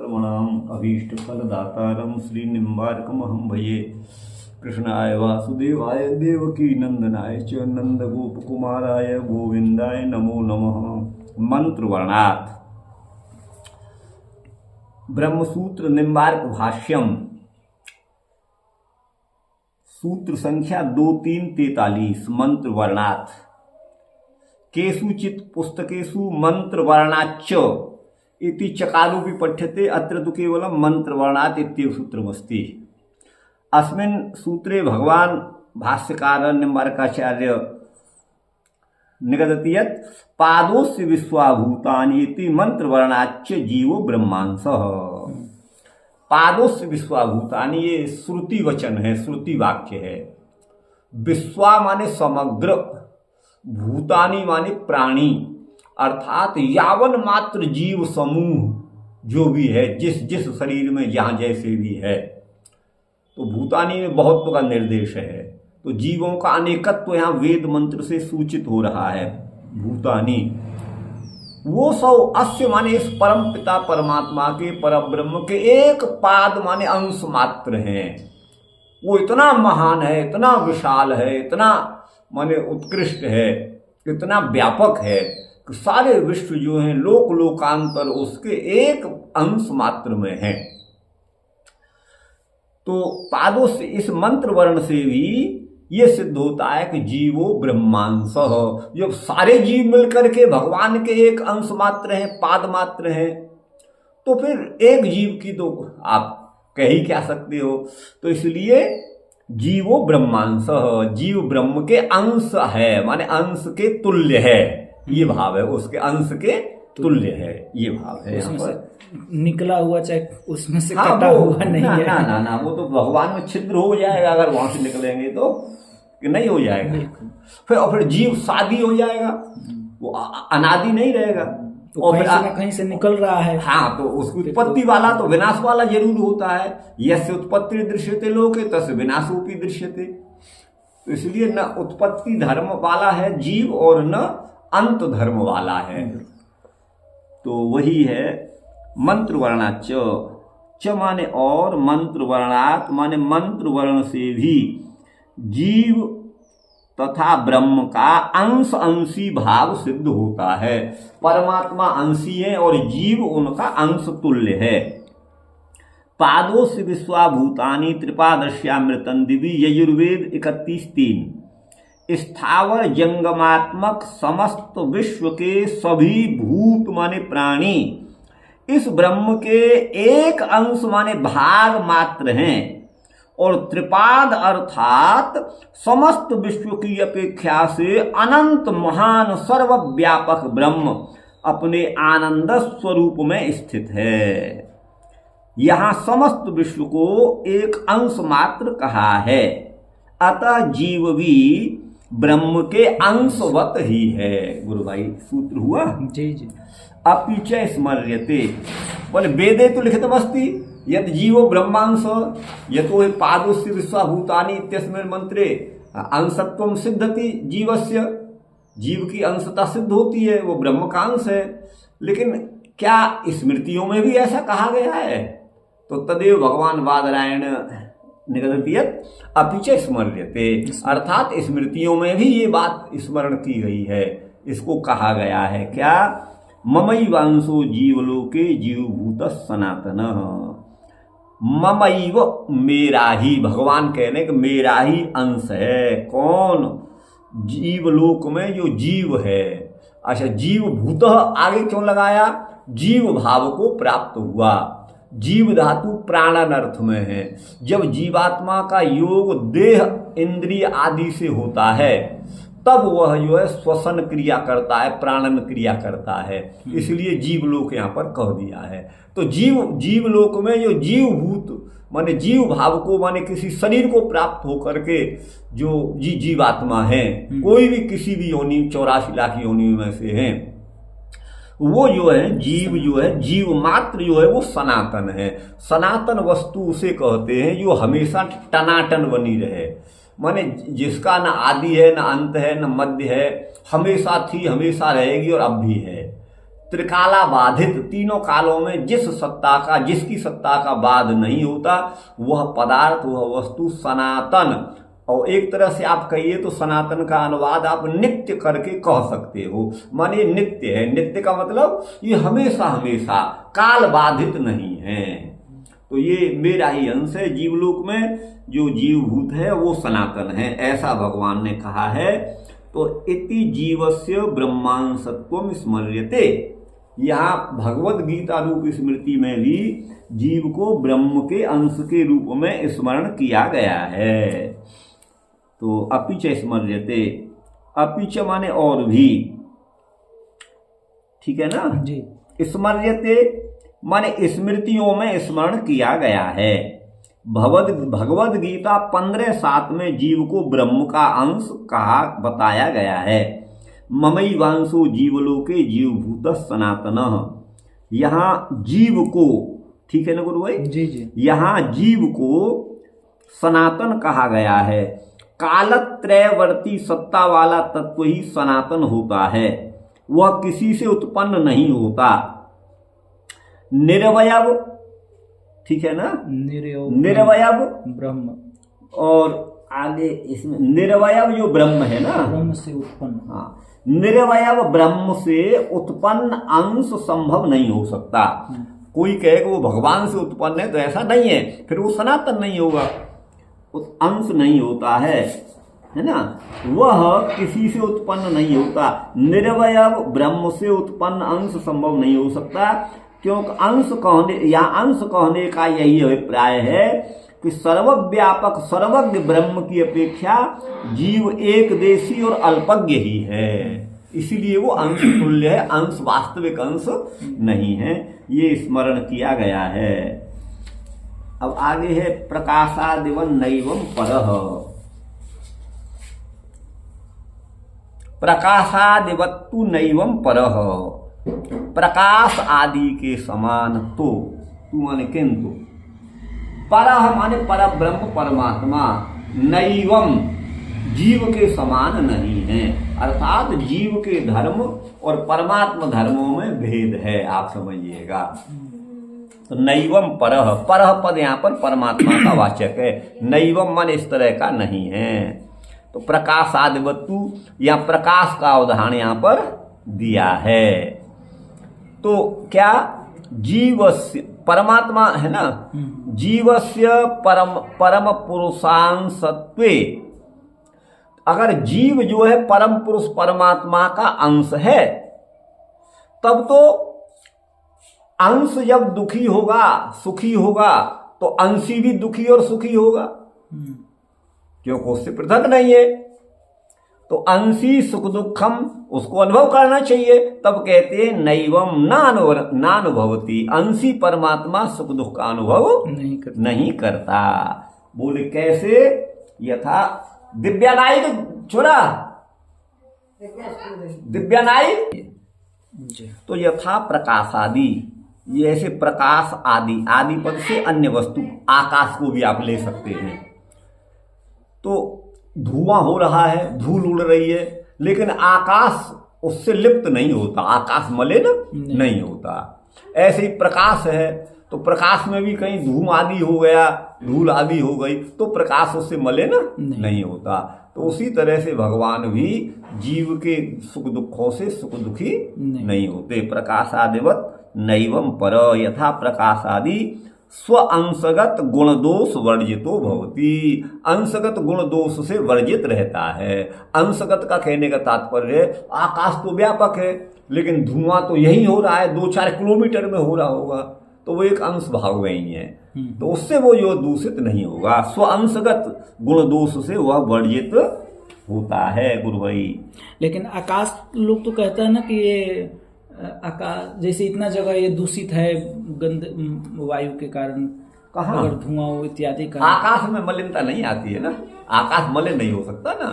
सर्वकर्मणाम अभीष्ट फलदातारम श्री निम्बार्कमहं भजे। कृष्णाय वासुदेवाय देवकी नंदनाय च नंद गोप कुमाराय गोविंदाय नमो नमः। मंत्र वर्णात् ब्रह्मसूत्र निम्बार्क भाष्यम सूत्र संख्या 2343 मंत्र वर्णात् केषुचित् पुस्तकेषु मंत्र वर्णाच्च इति चकारोपि पठ्यते अत्र तु केवलं मंत्र वर्णात् इत्येव सूत्रमस्ति। अस्मिन् सूत्रे भगवान् भाष्यकारः निम्बार्काचार्य निगदति यत् पादोस्य विश्वाभूतानि इति मंत्र वर्णाच्च जीवो ब्रह्मांसः। पादोस्य विश्वाभूतानि ये श्रुति वचन है, श्रुति वाक्य है। विश्वा माने समग्र, भूतानि माने प्राणी, अर्थात यावन मात्र जीव समूह जो भी है, जिस जिस शरीर में जहाँ जैसे भी है, तो भूतानि में बहुत्व का निर्देश है। तो जीवों का अनेकत्व यहाँ वेद मंत्र से सूचित हो रहा है। भूतानि वो सब अस्य माने इस परम पिता परमात्मा के परब्रह्म के एक पाद माने अंश मात्र हैं। वो इतना महान है, इतना विशाल है, इतना माने उत्कृष्ट है, इतना व्यापक है कि सारे विश्व जो हैं लोक लोकांतर उसके एक अंश मात्र में है। तो पादों से इस मंत्र वर्ण से भी ये सिद्ध होता है कि जीवो ब्रह्मांसः। जब सारे जीव मिलकर के भगवान के एक अंश मात्र हैं, पाद मात्र हैं, तो फिर एक जीव की तो आप कह ही क्या सकते हो। तो इसलिए जीवो ब्रह्मांसः, जीव ब्रह्म के अंश है, माने अंश के तुल्य है, ये भाव है। उसके अंश के तुल्य है, ये भाव है। यहाँ पर निकला हुआ चाहे उसमें से कटा हुआ नहीं है। ना वो तो भगवान में छिद्र हो जाएगा अगर वहां से निकलेंगे तो, कि नहीं हो जाएगा। फिर जीव शादी हो जाएगा, वो अनादि नहीं रहेगा। तो और कहीं से निकल रहा है। हाँ, तो उसकी उत्पत्ति वाला तो विनाश वाला जरूर होता है। यस्य उत्पत्ति दृश्यते लोके तस्य विनाशोपि दृश्यते। तो इसलिए न उत्पत्ति धर्म वाला है जीव और न अंत धर्म वाला है। तो वही है मंत्र वर्णाच्च, च माने और, मंत्र वर्णात् माने मंत्र वर्ण से भी जीव तथा ब्रह्म का अंश अंशी भाव सिद्ध होता है। परमात्मा अंशी है और जीव उनका अंश तुल्य है। पादों से विश्वाभूतानि त्रिपादश्यामृतं दिवि यजुर्वेद 31:3। स्थावर जंगमात्मक समस्त विश्व के सभी भूत माने प्राणी इस ब्रह्म के एक अंश माने भाग मात्र हैं, और त्रिपाद अर्थात समस्त विश्व की अपेक्षा से अनंत महान सर्वव्यापक ब्रह्म अपने आनंद स्वरूप में स्थित है। यहाँ समस्त विश्व को एक अंश मात्र कहा है, अतः जीव भी ब्रह्म के अंशवत ही है। गुरु भाई सूत्र हुआ जी जी। अपि च स्मर्यते, बोले वेदे तो लिखितमस्ति यत् जीवो ब्रह्मांश यतो हि पादोस्य विश्वाभूतानि इत्यस्मिन् मंत्रे अंशत्वं सिद्धति जीवस्य। जीव की अंशता सिद्ध होती है, वो ब्रह्म का अंश है। लेकिन क्या स्मृतियों में भी ऐसा कहा गया है? तो तदेव भगवान बादरायण निगदति यत् अपि च स्मर्यते, अर्थात स्मृतियों में भी ये बात स्मरण की गई है। इसको कहा गया है क्या? ममैवांशो जीवलोके जीवभूत सनातन। ममैव मेरा ही, भगवान कहने कि मेरा ही अंश है। कौन? जीवलोक में जो जीव है। अच्छा, जीवभूत आगे क्यों लगाया? जीव भाव को प्राप्त हुआ। जीव धातु प्राणन अर्थ में है। जब जीवात्मा का योग देह इंद्रिय आदि से होता है तब वह जो है श्वसन क्रिया करता है, प्राणन क्रिया करता है। इसलिए जीवलोक यहाँ पर कह दिया है। तो जीवलोक में जो जीवभूत माने जीव भाव को माने किसी शरीर को प्राप्त होकर के जो जीवात्मा है, कोई भी किसी भी योनि 84 लाख योनि में से है, वो जो है जीव जो है जीव मात्र जो है वो सनातन है। सनातन वस्तु उसे कहते हैं जो हमेशा टनाटन बनी रहे, माने जिसका न आदि है, न अंत है, न मध्य है, हमेशा थी, हमेशा रहेगी और अब भी है। त्रिकाला बाधित, तीनों कालों में जिसकी सत्ता का बाध नहीं होता, वह पदार्थ, वह वस्तु सनातन। और एक तरह से आप कहिए तो सनातन का अनुवाद आप नित्य करके कह सकते हो, माने नित्य है। नित्य का मतलब ये हमेशा हमेशा काल बाधित नहीं है। तो ये मेरा ही अंश है, जीवलोक में जो जीवभूत है वो सनातन है, ऐसा भगवान ने कहा है। तो इति जीवस्य ब्रह्मांसत्वम स्मर्यते, यहाँ भगवत गीता रूप स्मृति में भी जीव को ब्रह्म के अंश के रूप में स्मरण किया गया है। तो अपिच स्मर्यते, अपिच माने और भी, ठीक है ना जी। स्मर्यते माने स्मृतियों में स्मरण किया गया है। भगवद गीता 15:7 में जीव को ब्रह्म का अंश कहा बताया गया है। ममई वांसो जीवलोके जीवभूत सनातन, यहाँ जीव को, ठीक है ना गुरु भाई जी जी, यहाँ जीव को सनातन कहा गया है। कालत्रयवर्ती सत्ता वाला तत्व ही सनातन होता है, वह किसी से उत्पन्न नहीं होता। निर्वयव, ठीक है ना, निर्वयव ब्रह्म, और आगे इसमें निर्वयव जो ब्रह्म है ना, ब्रह्म से उत्पन्न, हाँ, निर्वयव ब्रह्म से उत्पन्न अंश संभव नहीं हो सकता। कोई कहे कि वो भगवान से उत्पन्न है तो ऐसा नहीं है, फिर वो सनातन नहीं होगा, अंश नहीं होता है ना, वह किसी से उत्पन्न नहीं होता। निर्वयव ब्रह्म से उत्पन्न अंश संभव नहीं हो सकता, क्योंकि अंश कहने या अंश कहने का यही अभिप्राय है कि सर्वव्यापक सर्वज्ञ ब्रह्म की अपेक्षा जीव एक देशी और अल्पज्ञ ही है, इसीलिए वो अंश तुल्य है, अंश वास्तविक अंश नहीं है, ये स्मरण किया गया है। अब आगे है प्रकाशादिवं नैवं परः, प्रकाशादिवत्तु नैवं परः, प्रकाश आदि के समान तो, तू माने किंतु, परः माने पर ब्रह्म परमात्मा, नैवं जीव के समान नहीं है, अर्थात जीव के धर्म और परमात्मा धर्मों में भेद है, आप समझिएगा। तो नैवम परः, परः पद यहाँ पर परमात्मा का वाचक है, नैवम मन इस तरह का नहीं है। तो प्रकाशादिवत्तु या प्रकाश का उदाहरण यहाँ पर दिया है। तो क्या जीवस्य, परमात्मा है ना, जीवस्य परम पुरुषांशत्वे, अगर जीव जो है परम पुरुष परमात्मा का अंश है, तब तो अंश जब दुखी होगा सुखी होगा तो अंशी भी दुखी और सुखी होगा, क्योंकि उससे पृथक नहीं है। तो अंशी सुख दुखम उसको अनुभव करना चाहिए, तब कहते हैं नैवम नानुभवती, अंशी परमात्मा सुख दुख का अनुभव नहीं करता। बोले कैसे? यथा दिव्यानायक छोड़ा, दिव्यानायक, तो यथा प्रकाश आदि, ये ऐसे प्रकाश आदि, आदि पद से अन्य वस्तु, आकाश को भी आप ले सकते हैं। तो धुआं हो रहा है, धूल उड़ रही है, लेकिन आकाश उससे लिप्त नहीं होता, आकाश मलिन नहीं होता। ऐसे ही प्रकाश है, तो प्रकाश में भी कहीं धूम आदि हो गया, धूल आदि हो गई, तो प्रकाश उससे मलिन नहीं होता। तो उसी तरह से भगवान भी जीव के सुख दुखों से सुख दुखी नहीं होते। प्रकाशादिवत नैवम पर, यथा प्रकाशादि स्व अंशगत गुण दोष वर्जितो भवति, अंशगत गुण दोष से वर्जित रहता है। अंशगत का कहने का तात्पर्य है आकाश तो व्यापक है, लेकिन धुआं तो यही हो रहा है, 2-4 किलोमीटर में हो रहा होगा, तो वो एक अंश भाग में ही है, तो उससे वो जो दूषित नहीं होगा। स्व अंशगत गुण दोष से वह वर्जित होता है गुरु भाई। लेकिन आकाश लोग तो कहते हैं ना कि ये आकाश जैसे इतना जगह ये दूषित है गंद वायु के कारण, कहाँ अगर धुआं इत्यादि का, आकाश में मलिनता नहीं आती है ना, आकाश मलिन नहीं हो सकता ना,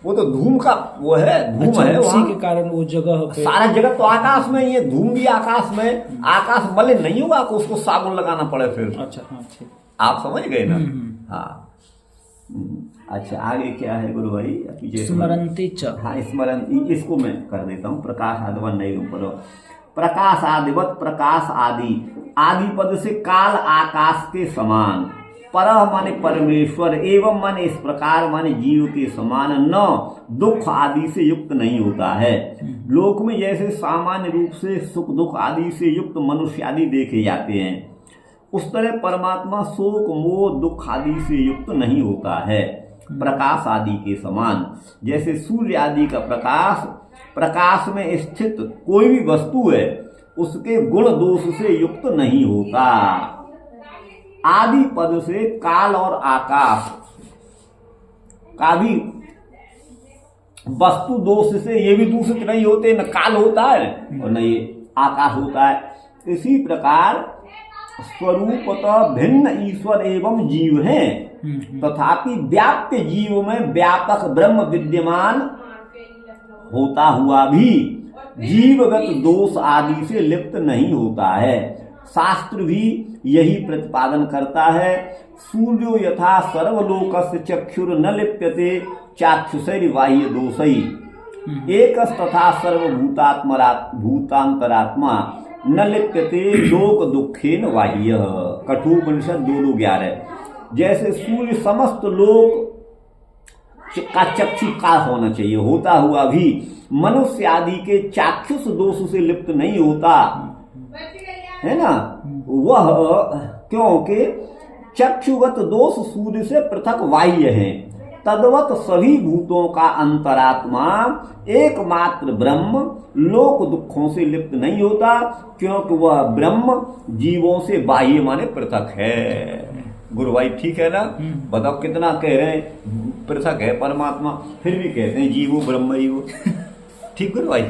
वो तो धूम का वो है, धूम अच्छा, है उसी के कारण वो जगह पे सारा जगह तो आकाश में, ये धूम भी आकाश में, आकाश मलिन नहीं होगा, उसको साबुन लगाना पड़े फिर। अच्छा हाँ ठीक, आप समझ गए ना। हाँ अच्छा, आगे क्या है गुरु भाई? स्मरंती च, हाँ स्मरण, इसको मैं कर देता हूँ। प्रकाश आदवन नहीं पर प्रकाश आदिवत प्रकाश आदि, आदि पद से काल आकाश के समान, परह माने परमेश्वर, एवं माने इस प्रकार माने जीव के समान, न दुख आदि से युक्त नहीं होता है। लोक में जैसे सामान्य रूप से सुख दुख आदि से युक्त मनुष्य आदि देखे जाते हैं, उस तरह परमात्मा शोक मोह दुख आदि से युक्त नहीं होता है, प्रकाश आदि के समान। जैसे सूर्य आदि का प्रकाश, प्रकाश में स्थित कोई भी वस्तु है उसके गुण दोष से युक्त नहीं होता। आदि पद से काल और आकाश का भी वस्तु दोष से ये भी दूषित नहीं होते, न काल होता है और न ये आकाश होता है। इसी प्रकार स्वरूपतः भिन्न ईश्वर एवं जीव हैं, तथापि व्याप्त जीव में व्यापक ब्रह्म विद्यमान होता हुआ भी जीवगत दोष आदि से लिप्त नहीं होता है। शास्त्र भी यही प्रतिपादन करता है। सूर्यो यथा सर्वलोकस्य चक्षुर न लिप्यते चाक्षुषैर् बाह्य दोषै, एकस तथा भूतांतरात्मा न लिप्यते लोक दुखेन बाह्य। कठोपनिषद 2:11। जैसे सूर्य समस्त लोक का चक्षु का होना चाहिए, होता हुआ भी मनुष्य आदि के चाक्षुष दोष से लिप्त नहीं होता है ना, वह क्योंकि चक्षुगत दोष सूर्य से पृथक बाह्य है। तद्वत सभी भूतों का अंतरात्मा एकमात्र ब्रह्म लोक दुखों से लिप्त नहीं होता, क्योंकि वह ब्रह्म जीवों से बाह्य माने पृथक है। गुरु भाई ठीक है ना? बताओ कितना कह रहे हैं पृथक है परमात्मा, फिर भी कहते हैं जीवो ब्रह्म ही वो। ठीक गुरु भाई।